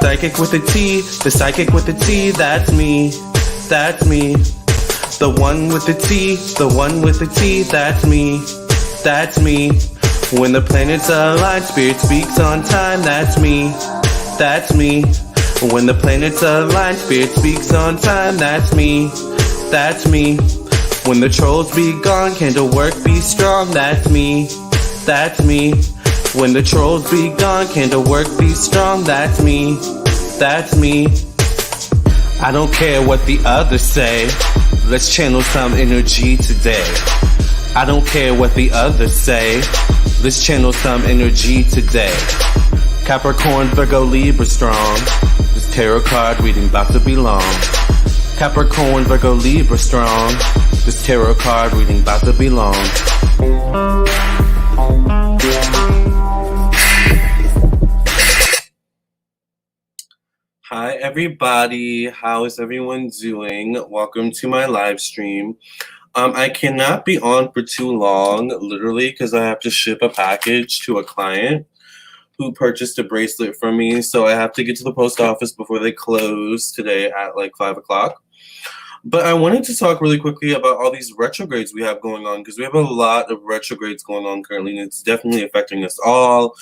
psychic with a T, the psychic with a T, that's me, that's me. The one with the T, the one with the T, that's me, that's me. When the planets align, spirit speaks on time, that's me, that's me. When the planets align, spirit speaks on time, that's me, that's me. When the trolls be gone, candle work be strong, that's me, that's me. When the trolls be gone, candle work be strong, that's me, that's me. I don't care what the others say, let's channel some energy today. I don't care what the others say, let's channel some energy today. Capricorn, Virgo, Libra strong, this tarot card reading about to be long. Capricorn, Virgo, Libra strong, this tarot card reading about to be long. Hi everybody, how is everyone doing? Welcome to my live stream. I cannot be on for too long, literally, because I have to ship a package to a client who purchased a bracelet from me, so I have to get to the post office before they close today at like 5 o'clock. But I wanted to talk really quickly about all these retrogrades we have going on, because we have a lot of retrogrades going on currently, and it's definitely affecting us all,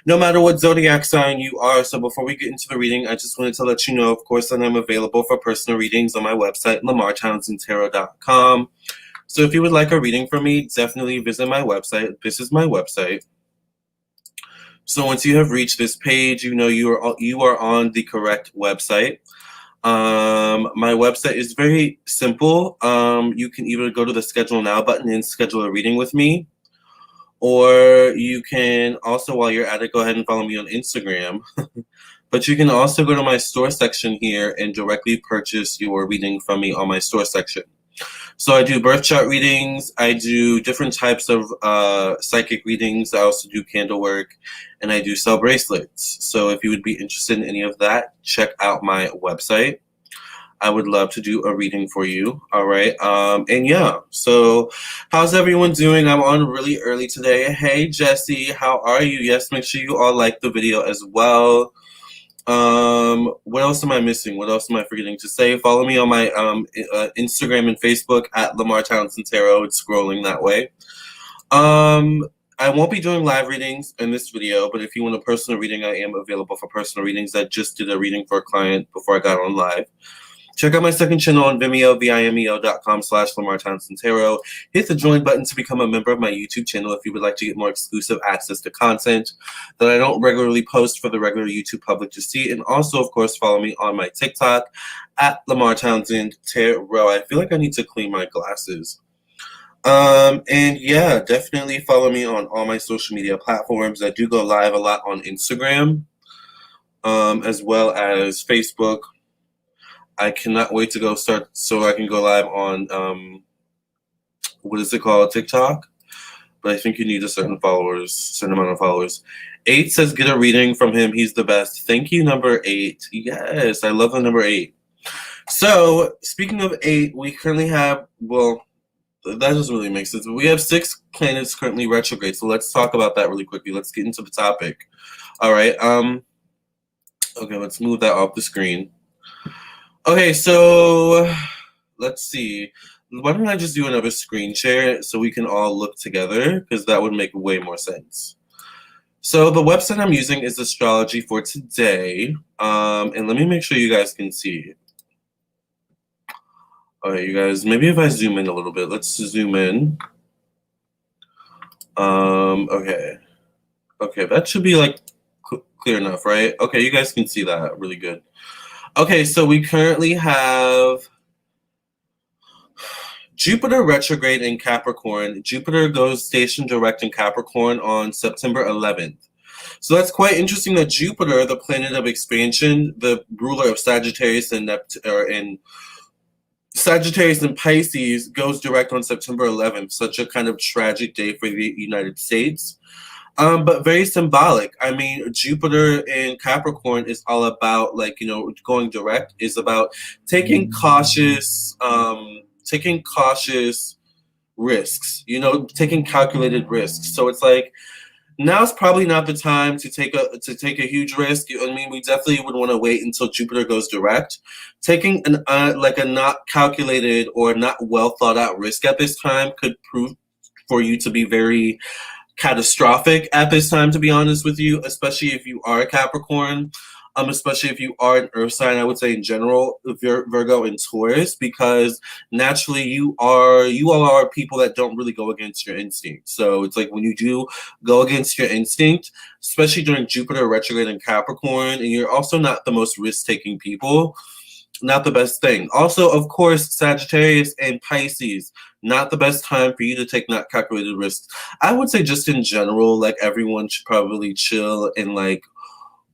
no matter what zodiac sign you are. So before we get into the reading, I just wanted to let you know, of course, that I'm available for personal readings on my website, LamarrTownsendTarot.com. So if you would like a reading from me, definitely visit my website. This is my website. So once you have reached this page, you know you are on the correct website. My website is very simple. You can either go to the schedule now button and schedule a reading with me, or you can also, while you're at it, go ahead and follow me on Instagram. But you can also go to my store section here and directly purchase your reading from me on my store section. So I do birth chart readings, I do different types of psychic readings, I also do candle work, and I do sell bracelets. So if you would be interested in any of that, check out my website. I would love to do a reading for you, all right? And yeah, so how's everyone doing? I'm on really early today. Hey, Jesse, how are you? Yes, make sure you all like the video as well. What else am I missing? What else am I forgetting to say? Follow me on my Instagram and Facebook at Lamarr Townsend Tarot. It's scrolling that way. I won't be doing live readings in this video, but if you want a personal reading, I am available for personal readings. I just did a reading for a client before I got on live. Check out my second channel on Vimeo, vimeo.com/Lamarr Townsend Tarot. Hit the join button to become a member of my YouTube channel if you would like to get more exclusive access to content that I don't regularly post for the regular YouTube public to see. And also, of course, follow me on my TikTok at Lamarr Townsend Tarot. I feel like I need to clean my glasses. And yeah, definitely follow me on all my social media platforms. I do go live a lot on Instagram, as well as Facebook. I cannot wait to go start so I can go live on, what is it called, TikTok? But I think you need a certain amount of followers. 8 says get a reading from him. He's the best. Thank you, number 8. Yes, I love the number 8. So speaking of 8, we currently have, well, that doesn't really make sense. But we have 6 planets currently retrograde. So let's talk about that really quickly. Let's get into the topic. All right. Okay, let's move that off the screen. Okay, so let's see. Why don't I just do another screen share so we can all look together, because that would make way more sense. So the website I'm using is Astrology for today, and let me make sure you guys can see it. Okay, you guys, maybe if I zoom in a little bit, let's zoom in. Okay, that should be like clear enough, right? Okay, you guys can see that really good. Okay, so we currently have Jupiter retrograde in Capricorn. Jupiter goes station direct in Capricorn on September 11th. So that's quite interesting that Jupiter, the planet of expansion, the ruler of Sagittarius and Sagittarius and Pisces, goes direct on September 11th. Such a kind of tragic day for the United States. But very symbolic. I mean, Jupiter in Capricorn is all about, like, you know, going direct is about taking cautious risks, you know, taking calculated risks. So it's like Now's probably not the time to take a huge risk. I mean, we definitely would want to wait until Jupiter goes direct. Taking an like a not calculated or not well thought out risk at this time could prove for you to be very catastrophic at this time, to be honest with you, especially if you are a Capricorn, especially if you are an Earth sign. I would say in general, Virgo and Taurus, because naturally you all are people that don't really go against your instinct. So it's like when you do go against your instinct, especially during Jupiter retrograde in Capricorn, and you're also not the most risk taking people. Not the best thing. Also, of course, Sagittarius and Pisces, not the best time for you to take not calculated risks. I would say just in general, like everyone should probably chill and like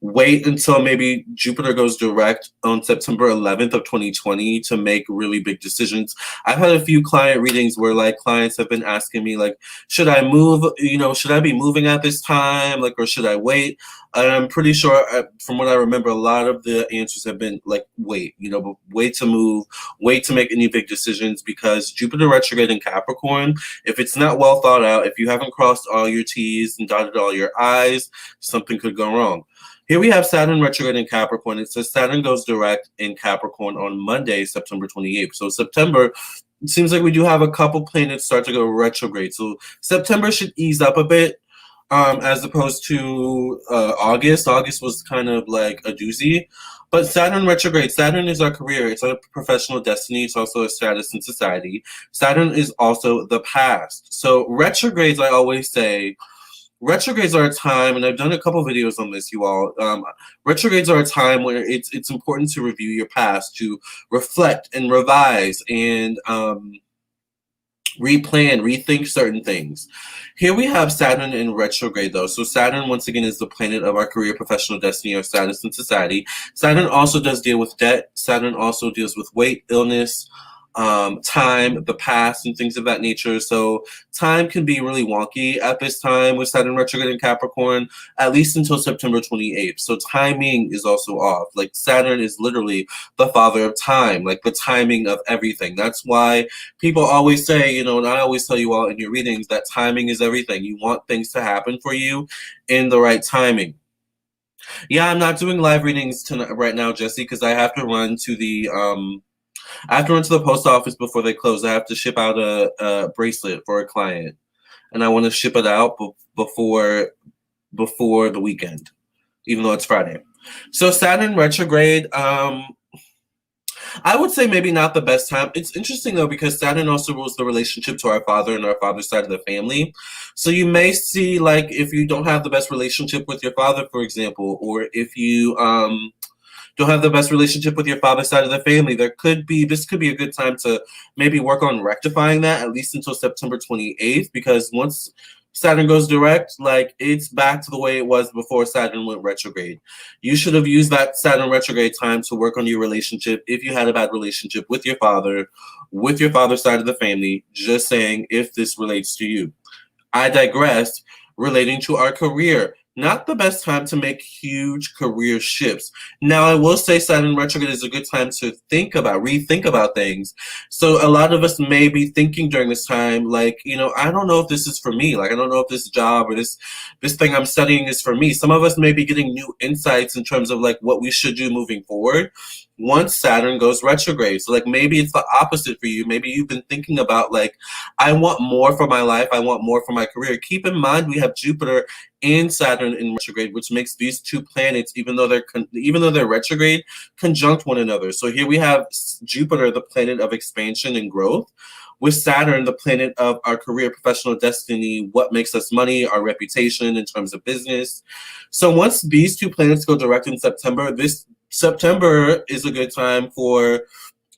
wait until maybe Jupiter goes direct on September 11th of 2020 to make really big decisions. I've had a few client readings where like clients have been asking me like, should I move? You know, should I be moving at this time? Like, or should I wait? And I'm pretty sure, from what I remember, a lot of the answers have been like, wait, you know, but wait to move, wait to make any big decisions, because Jupiter retrograde in Capricorn, if it's not well thought out, if you haven't crossed all your T's and dotted all your I's, something could go wrong. Here we have Saturn retrograde in Capricorn. It says Saturn goes direct in Capricorn on Monday, September 28th. So September, it seems like we do have a couple planets start to go retrograde. So September should ease up a bit, as opposed to August. August was kind of like a doozy. But Saturn retrograde, Saturn is our career. It's our professional destiny. It's also a status in society. Saturn is also the past. So retrogrades, I always say, retrogrades are a time, and I've done a couple videos on this, you all. Retrogrades are a time where it's important to review your past, to reflect and revise and replan, rethink certain things. Here we have Saturn in retrograde, though. So Saturn, once again, is the planet of our career, professional destiny, our status in society. Saturn also does deal with debt. Saturn also deals with weight, illness, time, the past, and things of that nature. So time can be really wonky at this time with Saturn retrograde in Capricorn, at least until September 28th. So timing is also off. Like Saturn is literally the father of time, like the timing of everything. That's why people always say, you know, and I always tell you all in your readings that timing is everything. You want things to happen for you in the right timing. Yeah, I'm not doing live readings tonight right now, Jesse, because I have to run to the I have to run to the post office before they close. I have to ship out a bracelet for a client, and I want to ship it out before the weekend, even though it's Friday. So Saturn retrograde, I would say maybe not the best time. It's interesting though, because Saturn also rules the relationship to our father and our father's side of the family. So you may see, like, if you don't have the best relationship with your father, for example, or if you don't have the best relationship with your father's side of the family, this could be a good time to maybe work on rectifying that, at least until September 28th, because once Saturn goes direct, like, it's back to the way it was before Saturn went retrograde. You should have used that Saturn retrograde time to work on your relationship if you had a bad relationship with your father's side of the family. Just saying, if this relates to you. I digress. Relating to our career, not the best time to make huge career shifts. Now, I will say Saturn retrograde is a good time to rethink about things. So a lot of us may be thinking during this time, like, you know, I don't know if this is for me. Like, I don't know if this job or this thing I'm studying is for me. Some of us may be getting new insights in terms of like what we should do moving forward once Saturn goes retrograde. So like maybe it's the opposite for you. Maybe you've been thinking about like, I want more for my life. I want more for my career. Keep in mind we have Jupiter and Saturn in retrograde, which makes these two planets, even though they're retrograde, conjunct one another. So here we have Jupiter, the planet of expansion and growth, with Saturn, the planet of our career, professional destiny, what makes us money, our reputation in terms of business. So once these two planets go direct in September, this September is a good time for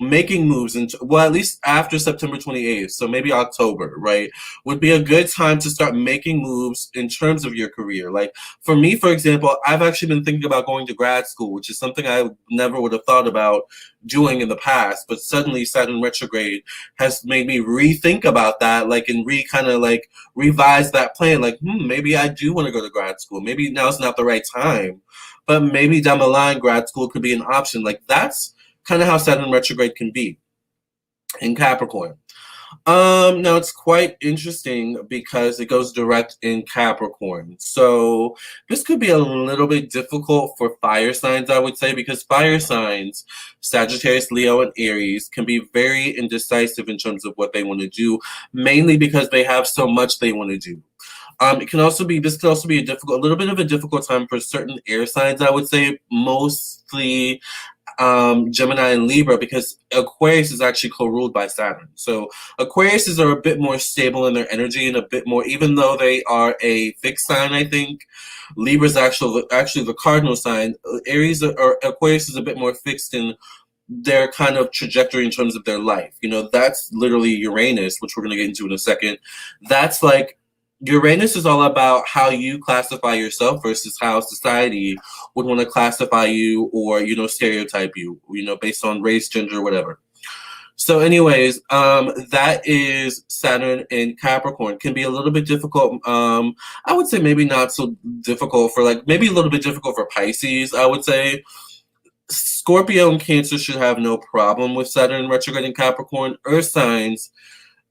making moves, well, at least after September 28th, so maybe October, right, would be a good time to start making moves in terms of your career. Like for me, for example, I've actually been thinking about going to grad school, which is something I never would have thought about doing in the past, but suddenly Saturn retrograde has made me rethink about that, like, and revise that plan. Like, maybe I do want to go to grad school. Maybe now's not the right time, but maybe down the line, grad school could be an option. Like that's kind of how Saturn retrograde can be in Capricorn. Now it's quite interesting because it goes direct in Capricorn. So this could be a little bit difficult for fire signs, I would say, because fire signs, Sagittarius, Leo, and Aries, can be very indecisive in terms of what they want to do, mainly because they have so much they want to do. It can also be this could also be a little bit of a difficult time for certain air signs, I would say, mostly Gemini and Libra, because Aquarius is actually co-ruled by Saturn. So Aquariuses are a bit more stable in their energy and a bit more, even though they are a fixed sign, I think. Libra's actually the cardinal sign. Aries or Aquarius is a bit more fixed in their kind of trajectory in terms of their life. You know, that's literally Uranus, which we're going to get into in a second. That's like Uranus is all about how you classify yourself versus how society would want to classify you or, you know, stereotype you, you know, based on race, gender, whatever. So anyways, that is Saturn in Capricorn. Can be a little bit difficult. I would say maybe not so difficult for maybe a little bit difficult for Pisces, I would say. Scorpio and Cancer should have no problem with Saturn retrograde in Capricorn. Earth signs,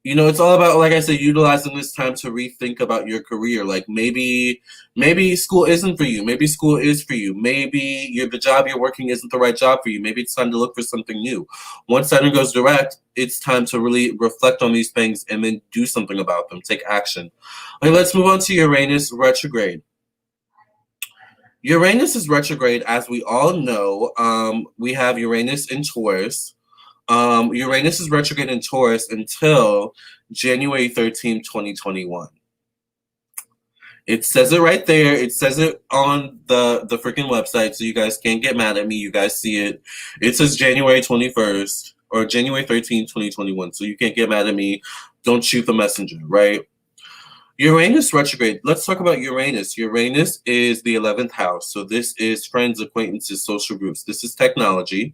you know, it's all about, like I said, utilizing this time to rethink about your career. Like maybe school isn't for you. Maybe school is for you. Maybe the job you're working isn't the right job for you. Maybe it's time to look for something new. Once Saturn goes direct, it's time to really reflect on these things and then do something about them. Take action. Okay, let's move on to Uranus retrograde. Uranus is retrograde, as we all know. We have Uranus in Taurus. Uranus is retrograde in Taurus until January 13th, 2021. It says it right there. It says it on the freaking website, so you guys can't get mad at me. You guys see it. It says January 21st or January 13th, 2021, so you can't get mad at me. Don't shoot the messenger, right? Uranus retrograde. Let's talk about Uranus. Uranus is the 11th house. So this is friends, acquaintances, social groups. This is technology.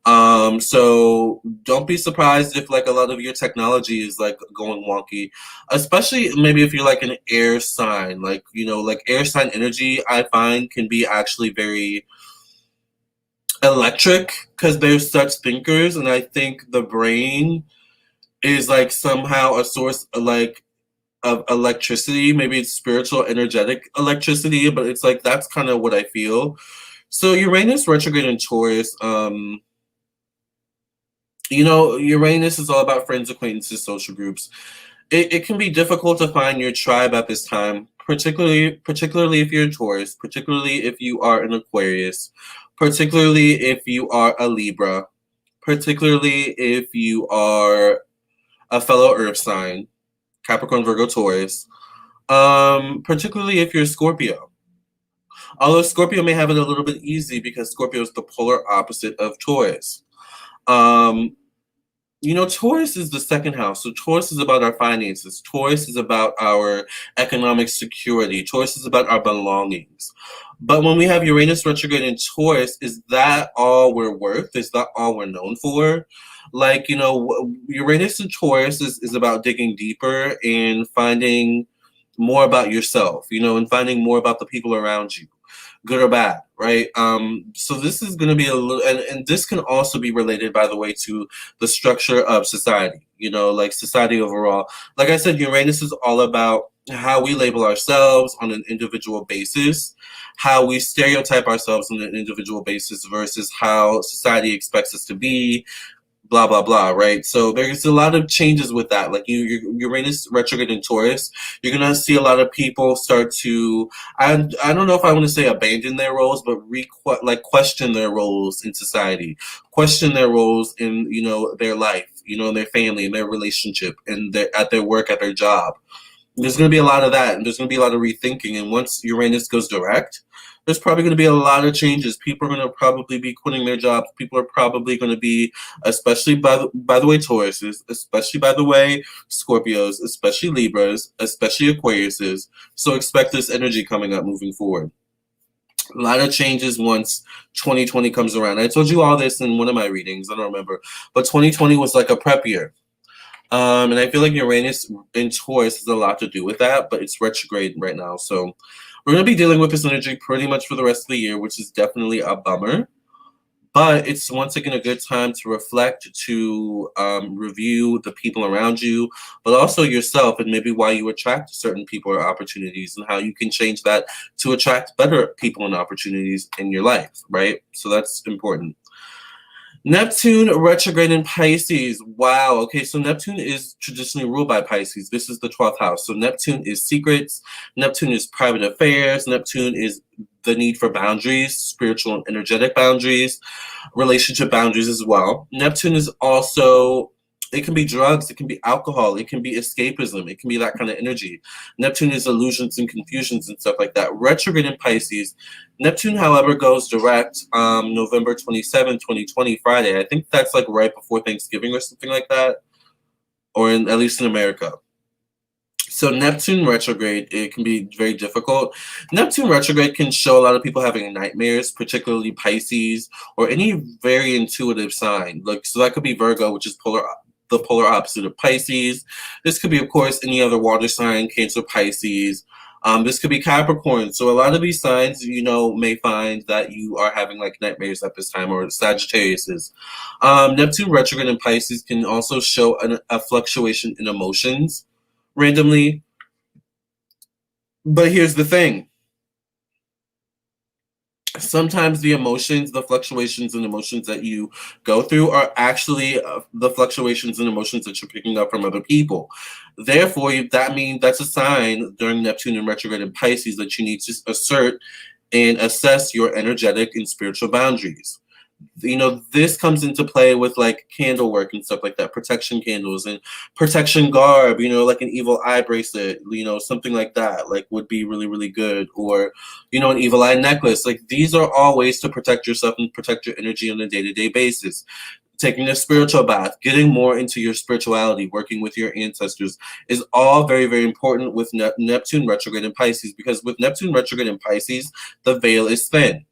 So don't be surprised if a lot of your technology is going wonky, especially maybe if you're an air sign, air sign energy, I find can be actually very electric because they're such thinkers. And I think the brain is somehow a source of electricity. Maybe it's spiritual, energetic electricity, but it's that's kind of what I feel. So Uranus retrograde in Taurus, you know, Uranus is all about friends, acquaintances, social groups. It can be difficult to find your tribe at this time, particularly if you're a Taurus, particularly if you are an Aquarius, particularly if you are a Libra, particularly if you are a fellow Earth sign, Capricorn, Virgo, Taurus, particularly if you're Scorpio. Although Scorpio may have it a little bit easy because Scorpio is the polar opposite of Taurus. You know, Taurus is the second house. So Taurus is about our finances. Taurus is about our economic security. Taurus is about our belongings. But when we have Uranus retrograde in Taurus, is that all we're worth? Is that all we're known for? You know, Uranus in Taurus is about digging deeper and finding more about yourself, you know, and finding more about the people around you, good or bad, right? So this is going to be a little, and this can also be related, by the way, to the structure of society, you know, society overall. Like I said, Uranus is all about how we label ourselves on an individual basis, how we stereotype ourselves on an individual basis versus how society expects us to be, blah blah blah, right? So there's a lot of changes with that. Uranus retrograde in Taurus, you're gonna see a lot of people start to, I don't know if I want to say abandon their roles, but question their roles in society, question their roles in, you know, their life, you know, in their family, in their relationship, and at their work, at their job. There's going to be a lot of that, and there's going to be a lot of rethinking. And once Uranus goes direct, there's probably going to be a lot of changes. People are going to probably be quitting their jobs. People are probably going to be, especially by the way, Tauruses, especially by the way, Scorpios, especially Libras, especially Aquariuses. So expect this energy coming up moving forward. A lot of changes once 2020 comes around. I told you all this in one of my readings. I don't remember, but 2020 was like a prep year. And I feel like Uranus in Taurus has a lot to do with that, but it's retrograde right now. So we're going to be dealing with this energy pretty much for the rest of the year, which is definitely a bummer. But it's once again a good time to reflect, to review the people around you, but also yourself, and maybe why you attract certain people or opportunities, and how you can change that to attract better people and opportunities in your life, right? So that's important. Neptune retrograde in Pisces. Wow. Okay, so Neptune is traditionally ruled by Pisces. This is the 12th house. So Neptune is secrets. Neptune is private affairs. Neptune is the need for boundaries, spiritual and energetic boundaries, relationship boundaries as well. Neptune is also, it can be drugs, it can be alcohol, it can be escapism, it can be that kind of energy. Neptune is illusions and confusions and stuff like that. Retrograde in Pisces. Neptune, however, goes direct November 27, 2020, Friday. I think that's like right before Thanksgiving or something like that, or at least in America. So Neptune retrograde, it can be very difficult. Neptune retrograde can show a lot of people having nightmares, particularly Pisces or any very intuitive sign. Like, so that could be Virgo, which is the polar opposite of Pisces. This could be, of course, any other water sign, Cancer, Pisces. This could be Capricorn. So a lot of these signs, may find that you are having like nightmares at this time, or Sagittarius is. Neptune retrograde in Pisces can also show a fluctuation in emotions randomly. But here's the thing. Sometimes the fluctuations in emotions that you go through are actually the fluctuations in emotions that you're picking up from other people. Therefore, that's a sign during Neptune and retrograde in Pisces that you need to assert and assess your energetic and spiritual boundaries. This comes into play with like candle work and stuff like that, protection candles and protection garb, like an evil eye bracelet, something like that, like would be really, really good. Or, an evil eye necklace. Like, these are all ways to protect yourself and protect your energy on a day-to-day basis. Taking a spiritual bath, getting more into your spirituality, working with your ancestors is all very, very important with Neptune retrograde in Pisces, because with Neptune retrograde in Pisces, the veil is thin.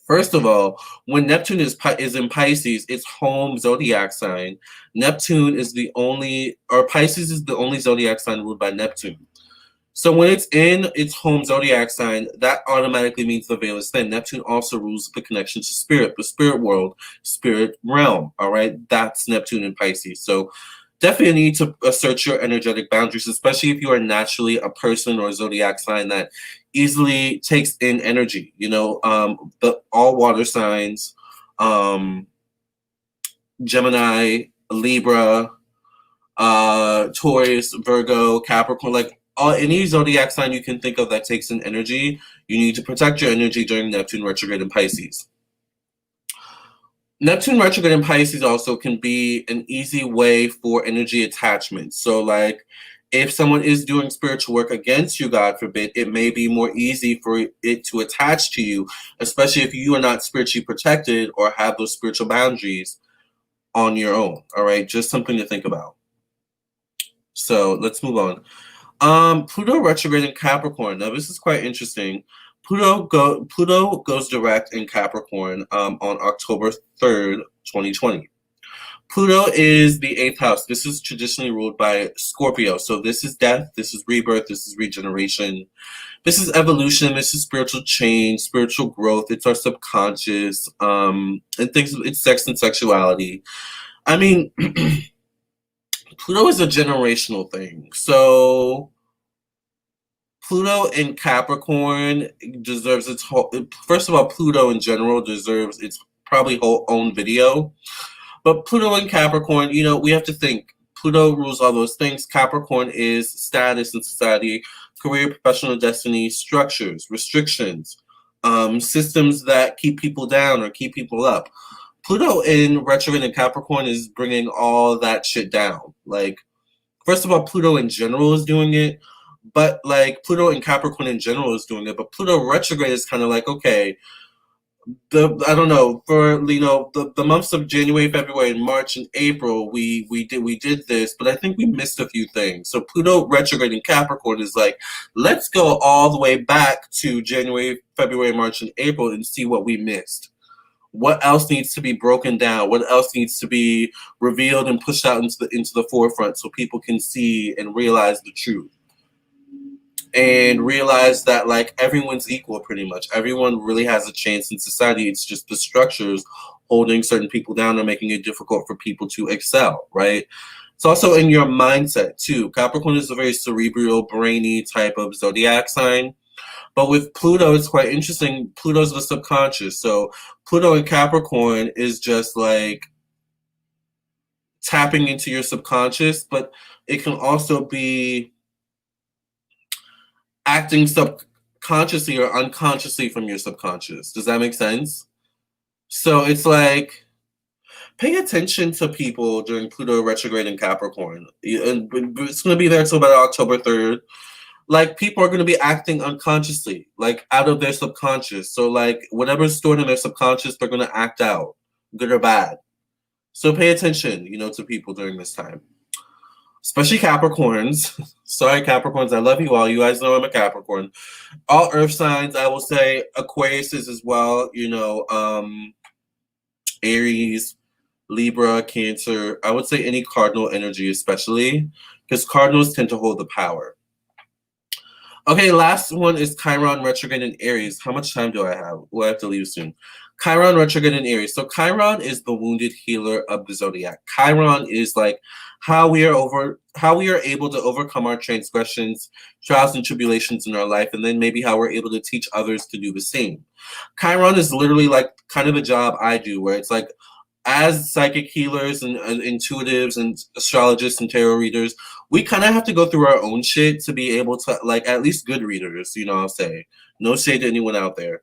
First of all, when Neptune is in Pisces, its home zodiac sign, Neptune is Pisces is the only zodiac sign ruled by Neptune. So when it's in its home zodiac sign, that automatically means the veil is thin. Neptune also rules the connection to spirit, the spirit world, spirit realm. All right, that's Neptune in Pisces. So definitely need to assert your energetic boundaries, especially if you are naturally a person or a zodiac sign that easily takes in energy. All water signs, Gemini, Libra, Taurus, Virgo, Capricorn, like any zodiac sign you can think of that takes in energy, you need to protect your energy during Neptune retrograde in Pisces. Neptune retrograde in Pisces also can be an easy way for energy attachment. So like, if someone is doing spiritual work against you, God forbid, it may be more easy for it to attach to you, especially if you are not spiritually protected or have those spiritual boundaries on your own. All right, just something to think about. So let's move on. Pluto retrograde in Capricorn. Now this is quite interesting. Pluto goes direct in Capricorn on October 3rd, 2020. Pluto is the 8th house. This is traditionally ruled by Scorpio. So this is death, this is rebirth, this is regeneration, this is evolution, this is spiritual change, spiritual growth. It's our subconscious, and things. It's sex and sexuality. I mean, Pluto is a generational thing. So Pluto in Capricorn deserves its whole. First of all, Pluto in general deserves its probably whole own video. But Pluto in Capricorn, we have to think. Pluto rules all those things. Capricorn is status in society, career, professional destiny, structures, restrictions, systems that keep people down or keep people up. Pluto in retrograde in Capricorn is bringing all that shit down. Like, first of all, Pluto in general is doing it, but like Pluto in Capricorn in general is doing it. But Pluto retrograde is kind of like, okay, I don't know, for the months of January, February, and March and April, we did this, but I think we missed a few things. So Pluto retrograde in Capricorn is like, let's go all the way back to January, February, March, and April and see what we missed. What else needs to be broken down? What else needs to be revealed and pushed out into the forefront so people can see and realize the truth? and realize that like everyone's equal pretty much. Everyone really has a chance in society. It's just the structures holding certain people down and making it difficult for people to excel, right? It's also in your mindset too. Capricorn is a very cerebral, brainy type of zodiac sign. But with Pluto, it's quite interesting. Pluto's the subconscious. So Pluto in Capricorn is just like tapping into your subconscious, but it can also be acting subconsciously or unconsciously from your subconscious. Does that make sense? So it's like pay attention to people during Pluto retrograde in Capricorn. It's going to be there until about October 3rd. Like people are going to be acting unconsciously, like out of their subconscious. So like whatever's stored in their subconscious, they're going to act out, good or bad. So pay attention, to people during this time, especially Capricorns. Sorry, Capricorns, I love you all. You guys know I'm a Capricorn. All Earth signs, I will say Aquarius is as well. Aries, Libra, Cancer. I would say any cardinal energy, especially because cardinals tend to hold the power. Okay, last one is Chiron retrograde in Aries. How much time do I have? Well, I have to leave soon. Chiron retrograde in Aries. So Chiron is the wounded healer of the zodiac. Chiron is like how we are able to overcome our transgressions, trials and tribulations in our life, and then maybe how we're able to teach others to do the same. Chiron is literally like kind of a job I do, where it's like as psychic healers and intuitives and astrologists and tarot readers, we kind of have to go through our own shit to be able to, like, at least good readers, I'll say. No shade to anyone out there.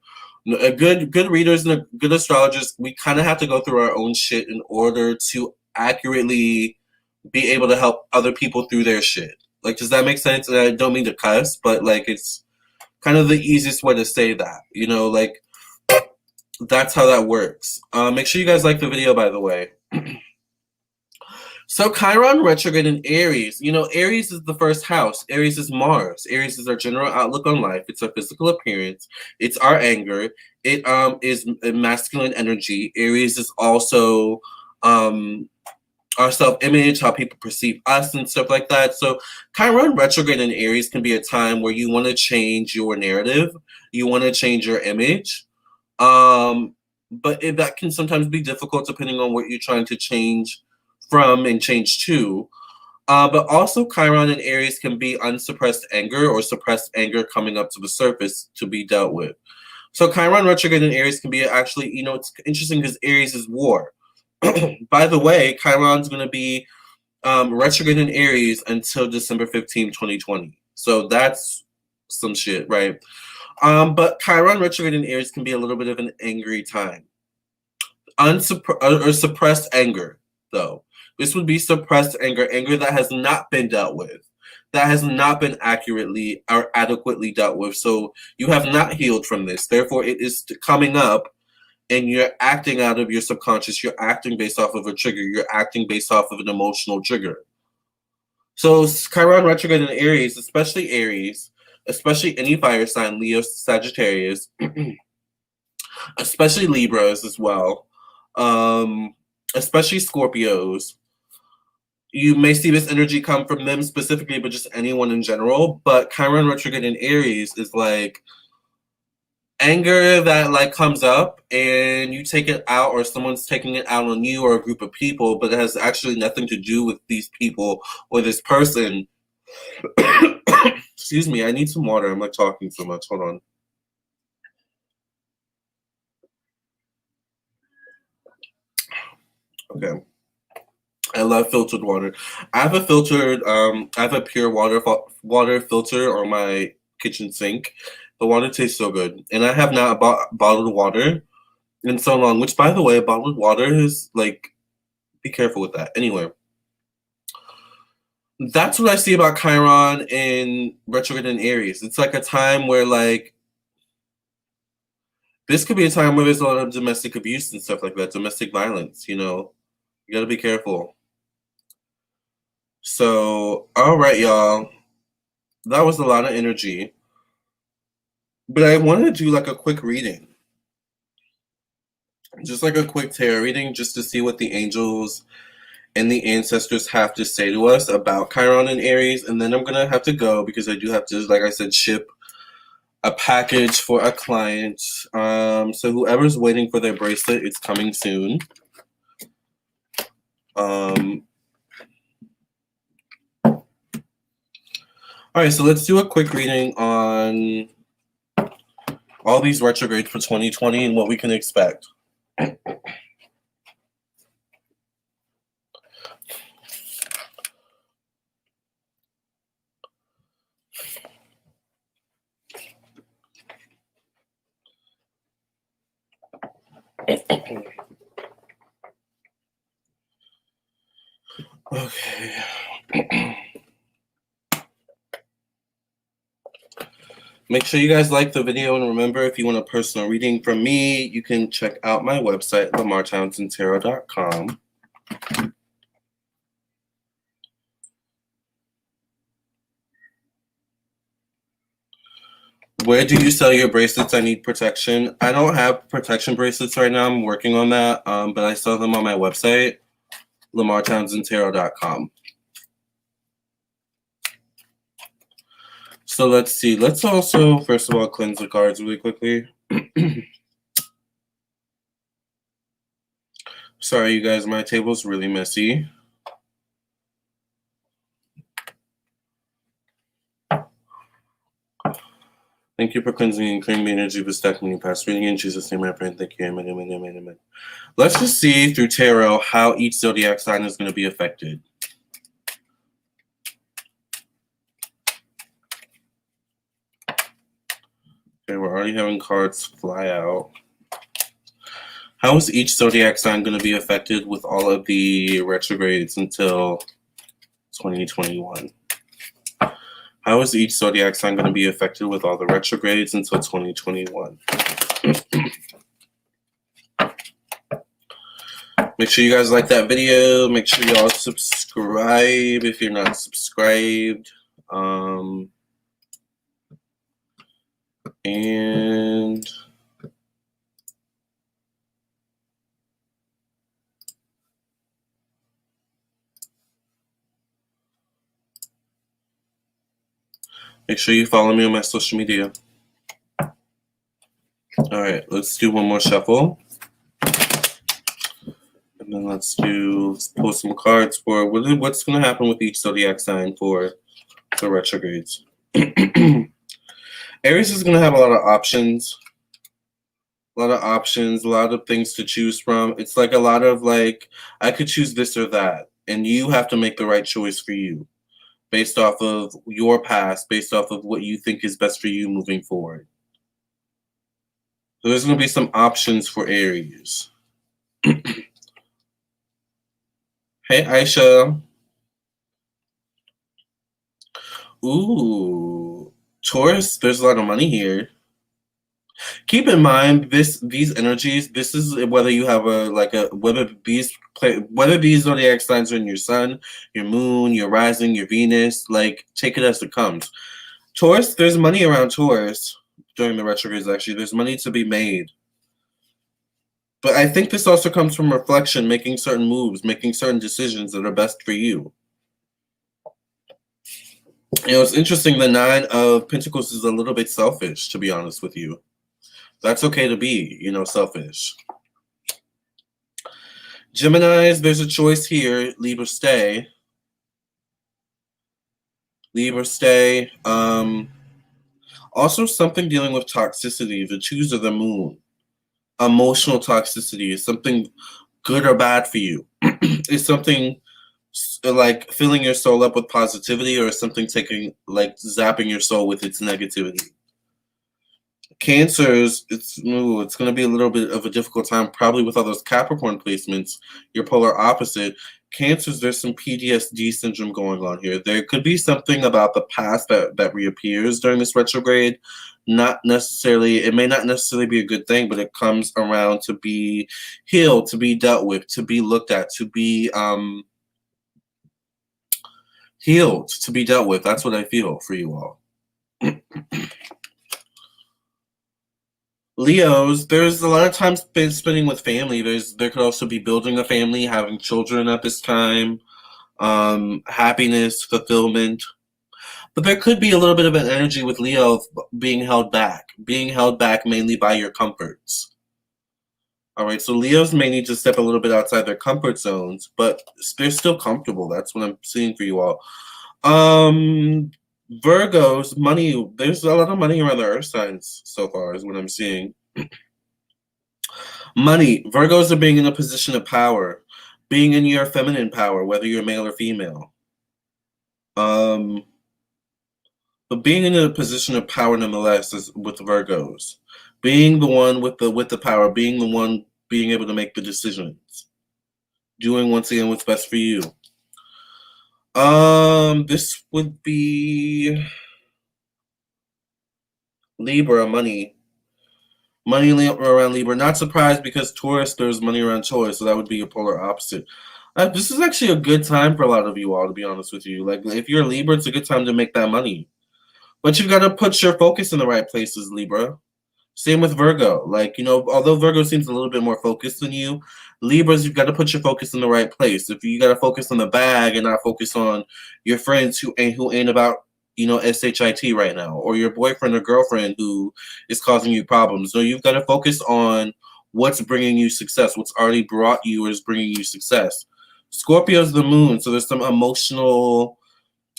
A good readers and a good astrologers, we kind of have to go through our own shit in order to accurately be able to help other people through their shit. Like, does that make sense? And I don't mean to cuss, but, like, it's kind of the easiest way to say that, like, that's how that works. Make sure you guys like the video, by the way. So Chiron retrograde in Aries. Aries is the first house. Aries is Mars. Aries is our general outlook on life. It's our physical appearance. It's our anger. It is masculine energy. Aries is also our self-image, how people perceive us and stuff like that. So Chiron retrograde in Aries can be a time where you want to change your narrative. You want to change your image. But that can sometimes be difficult depending on what you're trying to change from and change to. But also Chiron in Aries can be unsuppressed anger or suppressed anger coming up to the surface to be dealt with. So Chiron retrograde in Aries can be actually, it's interesting because Aries is war. By the way, Chiron's going to be retrograde in Aries until December 15, 2020. So that's some shit, right? But Chiron retrograde in Aries can be a little bit of an angry time. Or suppressed anger, though. This would be suppressed anger that has not been dealt with, that has not been accurately or adequately dealt with. So you have not healed from this. Therefore, it is coming up and you're acting out of your subconscious. You're acting based off of a trigger. You're acting based off of an emotional trigger. So Chiron retrograde in Aries, especially any fire sign, Leo, Sagittarius, especially Libras as well, especially Scorpios. You may see this energy come from them specifically, but just anyone in general. But Chiron retrograde in Aries is like anger that like comes up and you take it out, or someone's taking it out on you or a group of people, but it has actually nothing to do with these people or this person. Excuse me, I need some water. I'm like talking so much. Hold on. Okay. I love filtered water. I have a pure water filter on my kitchen sink. The water tastes so good, and I have not bought bottled water in so long. Which, by the way, bottled water is like, be careful with that. Anyway, that's what I see about Chiron in retrograde in Aries. It's like a time where like this could be a time where there's a lot of domestic abuse and stuff like that, domestic violence. You got to be careful. So, all right, y'all. That was a lot of energy. But I wanted to do like a quick reading. Just like a quick tarot reading just to see what the angels and the ancestors have to say to us about Chiron and Aries, and then I'm going to have to go because I do have to, like I said, ship a package for a client. So whoever's waiting for their bracelet, it's coming soon. All right, so let's do a quick reading on all these retrogrades for 2020 and what we can expect. Okay. Make sure you guys like the video, and remember, if you want a personal reading from me, you can check out my website, lamarrtownsendtarot.com. Where do you sell your bracelets? I need protection. I don't have protection bracelets right now. I'm working on that, but I sell them on my website, lamarrtownsendtarot.com. So let's see. Let's also, first of all, cleanse the cards really quickly. Sorry, you guys, my table's really messy. Thank you for cleansing and clearing the energy of the stacking your past reading. In Jesus' name I pray and thank you. Amen, amen, amen, amen. Let's just see through tarot how each zodiac sign is going to be affected. Okay, we're already having cards fly out. How is each zodiac sign going to be affected with all of the retrogrades until 2021? How is each zodiac sign going to be affected with all the retrogrades until 2021? Make sure you guys like that video. Make sure y'all subscribe if you're not subscribed. And make sure you follow me on my social media. All right, let's do one more shuffle. And then let's pull some cards for what's going to happen with each zodiac sign for the retrogrades. Aries is going to have a lot of options. A lot of things to choose from. It's like a lot of like, I could choose this or that. And you have to make the right choice for you based off of your past, based off of what you think is best for you moving forward. So there's going to be some options for Aries. Hey, Aisha. Ooh, Taurus, there's a lot of money here. Keep in mind these energies. This is whether you have whether these zodiac signs are in your sun, your moon, your rising, your Venus. Like, take it as it comes. Taurus, there's money around Taurus during the retrogrades. Actually, there's money to be made. But I think this also comes from reflection, making certain moves, making certain decisions that are best for you. You know, it's interesting. The Nine of Pentacles is a little bit selfish, to be honest with you. That's okay to be, selfish. Geminis, there's a choice here. Leave or stay. Leave or stay. Also, something dealing with toxicity. The twos of the moon. Emotional toxicity is something good or bad for you. It's something like filling your soul up with positivity, or something zapping your soul with its negativity. Cancers, it's going to be a little bit of a difficult time, probably with all those Capricorn placements, your polar opposite. Cancers, there's some PTSD syndrome going on here. There could be something about the past that reappears during this retrograde. It may not necessarily be a good thing, but it comes around to be healed, to be dealt with, to be looked at, to be healed, to be dealt with. That's what I feel for you all. Leos, there's a lot of time spending with family. There could also be building a family, having children at this time, happiness, fulfillment. But there could be a little bit of an energy with Leo of being held back mainly by your comforts. All right, so Leos may need to step a little bit outside their comfort zones, but they're still comfortable. That's what I'm seeing for you all. Um, Virgos, money. There's a lot of money around the Earth signs so far, is what I'm seeing. Money. Virgos are being in a position of power, being in your feminine power, whether you're male or female. Um, but being in a position of power nonetheless is with Virgos. Being the one with the power, being the one being able to make the decisions. Doing once again what's best for you. This would be Libra, money. Money around Libra. Not surprised because Taurus, there's money around Taurus, so that would be a polar opposite. This is actually a good time for a lot of you all, to be honest with you. Like, if you're a Libra, it's a good time to make that money. But you've got to put your focus in the right places, Libra. Same with Virgo. Like, although Virgo seems a little bit more focused than you, Libras, you've got to put your focus in the right place. If you got to focus on the bag and not focus on your friends who ain't about, SHIT right now, or your boyfriend or girlfriend who is causing you problems. So you've got to focus on what's bringing you success, what's already brought you or is bringing you success. Scorpio's the moon, so there's some emotional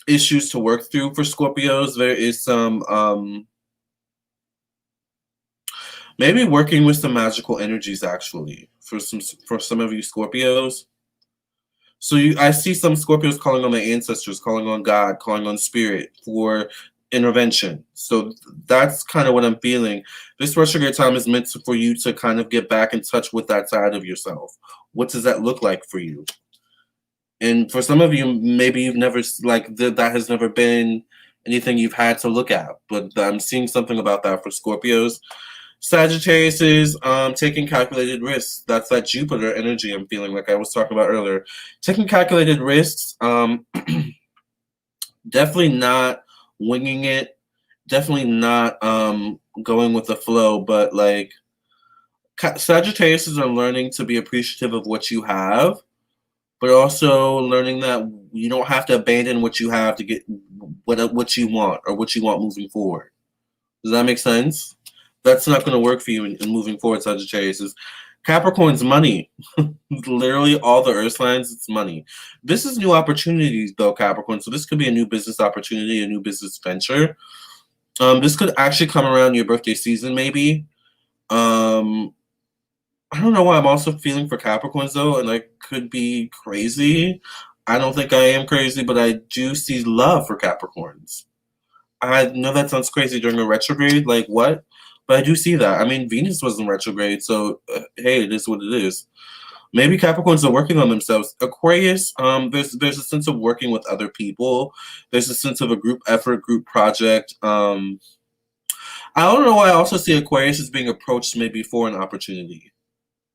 issues to work through for Scorpios. There is some maybe working with some magical energies actually for some of you Scorpios. So I see some Scorpios calling on their ancestors, calling on God, calling on spirit for intervention. So that's kind of what I'm feeling. This retrograde time is meant for you to kind of get back in touch with that side of yourself. What does that look like for you? And for some of you, maybe you've never that has never been anything you've had to look at. But I'm seeing something about that for Scorpios. Sagittarius is taking calculated risks. That's that Jupiter energy I'm feeling, like I was talking about earlier. Taking calculated risks, definitely not winging it, definitely not going with the flow, but like Sagittarius are learning to be appreciative of what you have, but also learning that you don't have to abandon what you have to get what you want or what you want moving forward. Does that make sense? That's not going to work for you in moving forward, Sagittarius. Capricorn's money. Literally all the earth signs, it's money. This is new opportunities, though, Capricorn. So this could be a new business opportunity, a new business venture. This could actually come around your birthday season, maybe. I don't know why I'm also feeling for Capricorns, though, and I could be crazy. I don't think I am crazy, but I do see love for Capricorns. I know that sounds crazy during a retrograde, like what? But I do see that. I mean, Venus wasn't retrograde, so hey, it is what it is. Maybe Capricorns are working on themselves. Aquarius, there's a sense of working with other people. There's a sense of a group effort, group project. I don't know why I also see Aquarius as being approached maybe for an opportunity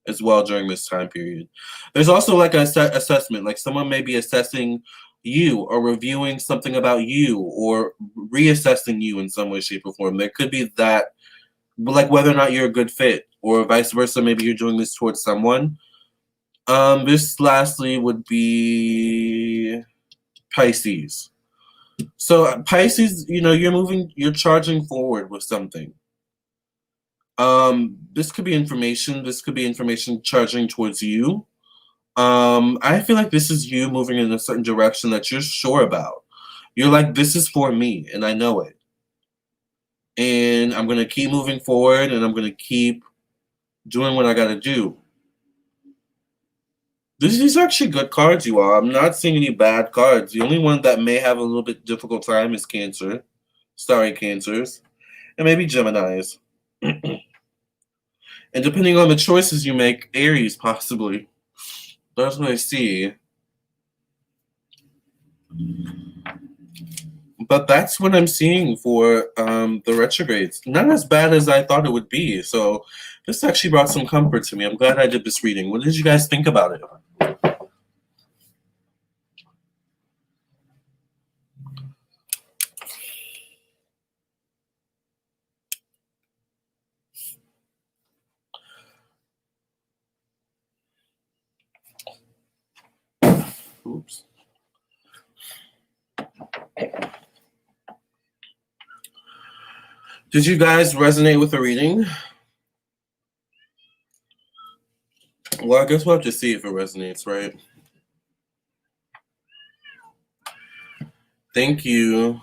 as well during this time period. There's also like an assessment, like someone may be assessing you or reviewing something about you or reassessing you in some way, shape, or form. There could be that, like whether or not you're a good fit or vice versa. Maybe you're doing this towards someone. This lastly would be Pisces. So Pisces, you're charging forward with something. This could be information. This could be information charging towards you. I feel like this is you moving in a certain direction that you're sure about. You're like, this is for me, and I know it. And I'm gonna keep moving forward, and I'm gonna keep doing what I gotta do. These are actually good cards, you all. I'm not seeing any bad cards. The only one that may have a little bit difficult time is Cancer. Sorry, Cancers. And maybe Geminis. And depending on the choices you make, Aries, possibly. That's what I see. But that's what I'm seeing for the retrogrades. Not as bad as I thought it would be. So this actually brought some comfort to me. I'm glad I did this reading. What did you guys think about it? Did you guys resonate with the reading? Well, I guess we'll have to see if it resonates, right? Thank you.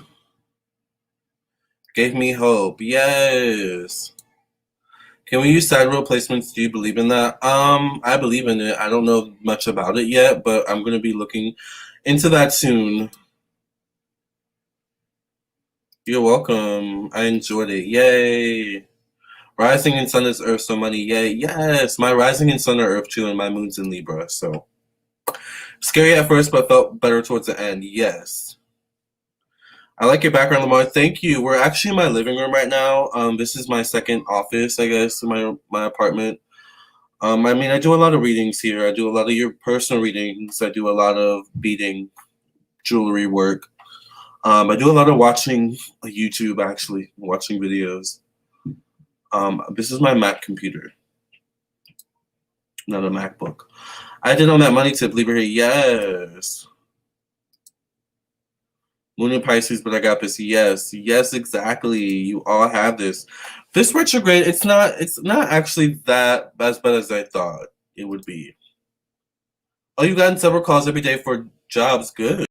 Gave me hope. Yes. Can we use sidereal placements? Do you believe in that? I believe in it. I don't know much about it yet, but I'm going to be looking into that soon. You're welcome. I enjoyed it. Yay. Rising in sun is Earth, so money. Yay. Yes. My rising in sun are Earth too, and my moon's in Libra. So scary at first, but felt better towards the end. Yes. I like your background, Lamarr. Thank you. We're actually in my living room right now. This is my second office, I guess, in my apartment. I mean, I do a lot of readings here. I do a lot of your personal readings. I do a lot of beading, jewelry work. I do a lot of watching YouTube, actually, watching videos. This is my Mac computer, not a MacBook. I did on that money tip, leave her here. Yes. Moon in Pisces, but I got this. Yes, yes, exactly. You all have this. This retrograde, it's not actually that as bad as I thought it would be. Oh, you've gotten several calls every day for jobs. Good.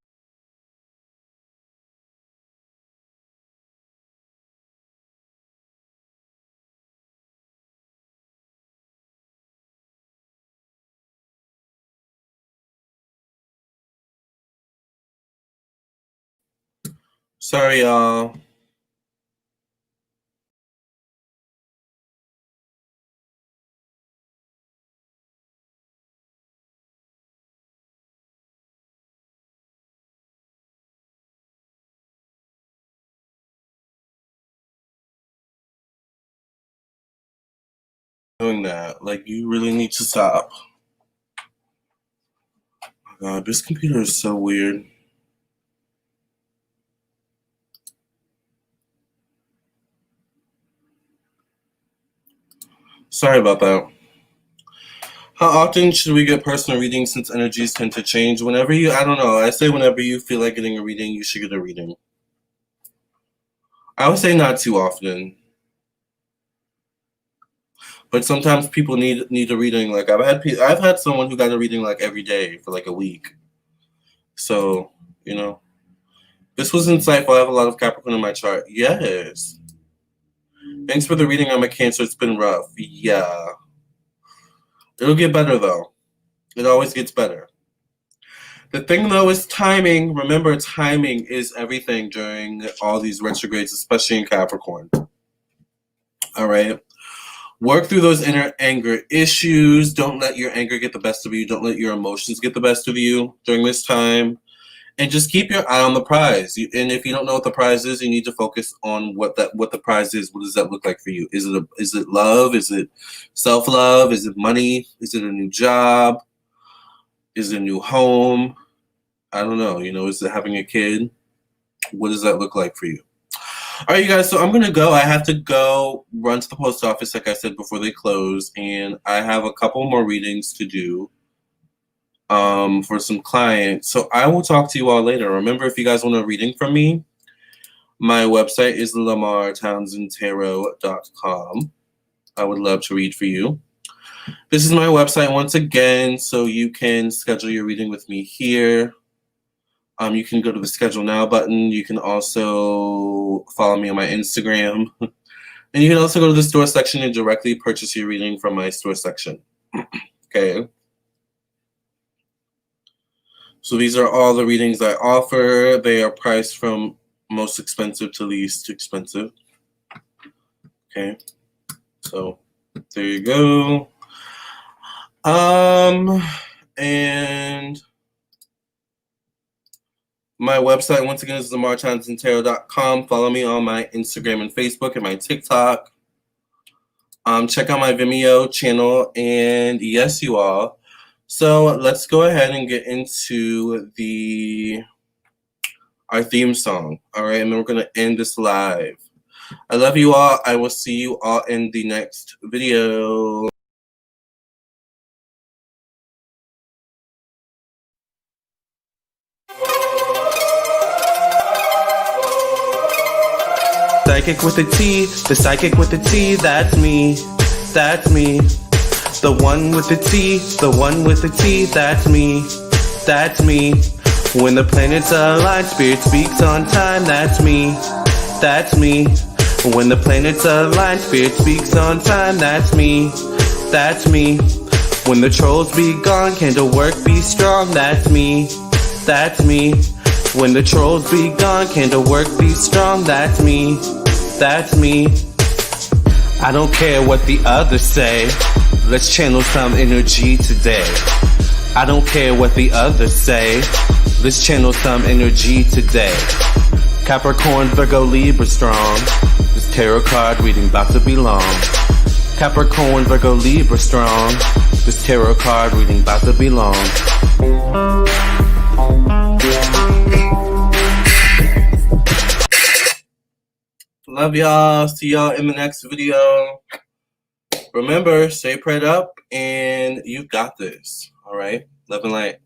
Sorry, y'all. Doing that. Like, you really need to stop. Oh my God, this computer is so weird. Sorry about that. How often should we get personal readings since energies tend to change? Whenever you, I don't know, I say whenever you feel like getting a reading, you should get a reading. I would say not too often. But sometimes people need a reading. Like I've had someone who got a reading like every day for like a week. So, you know, this was insightful. I have a lot of Capricorn in my chart. Yes. Thanks for the reading. I'm a Cancer. It's been rough. Yeah. It'll get better though. It always gets better. The thing though is timing. Remember, timing is everything during all these retrogrades, especially in Capricorn. All right. Work through those inner anger issues. Don't let your anger get the best of you. Don't let your emotions get the best of you during this time. And just keep your eye on the prize. And if you don't know what the prize is, you need to focus on what the prize is. What does that look like for you? Is it love? Is it self-love? Is it money? Is it a new job? Is it a new home? I don't know. Is it having a kid? What does that look like for you? All right, you guys, so I'm going to go. I have to go run to the post office, like I said, before they close. And I have a couple more readings to do for some clients. So I will talk to you all later. Remember, if you guys want a reading from me, my website is lamarrtownsendtarot.com. I would love to read for you. This is my website once again, so you can schedule your reading with me here. You can go to the Schedule Now button. You can also follow me on my Instagram. And you can also go to the store section and directly purchase your reading from my store section. Okay. So these are all the readings I offer. They are priced from most expensive to least expensive. Okay. So there you go. And my website, once again, is lamarrtownsendtarot.com. Follow me on my Instagram and Facebook and my TikTok. Check out my Vimeo channel. And yes, you all. So let's go ahead and get into our theme song. All right, and then we're going to end this live. I love you all. I will see you all in the next video. psychic with a T, the psychic with the T, that's me, that's me. The one with the T, the one with the T, that's me, that's me. When the planets align, spirit speaks on time, that's me, that's me. When the planets align, spirit speaks on time, that's me, that's me. When the trolls be gone, candle work be strong, that's me, that's me. When the trolls be gone, candle work be strong, that's me, that's me. I don't care what the others say, let's channel some energy today. I don't care what the others say, let's channel some energy today. Capricorn, Virgo, Libra strong, this tarot card reading about to be long. Capricorn, Virgo, Libra strong, this tarot card reading about to be long. Love y'all. See y'all in the next video. Remember, stay prayed up and you've got this. All right? Love and light.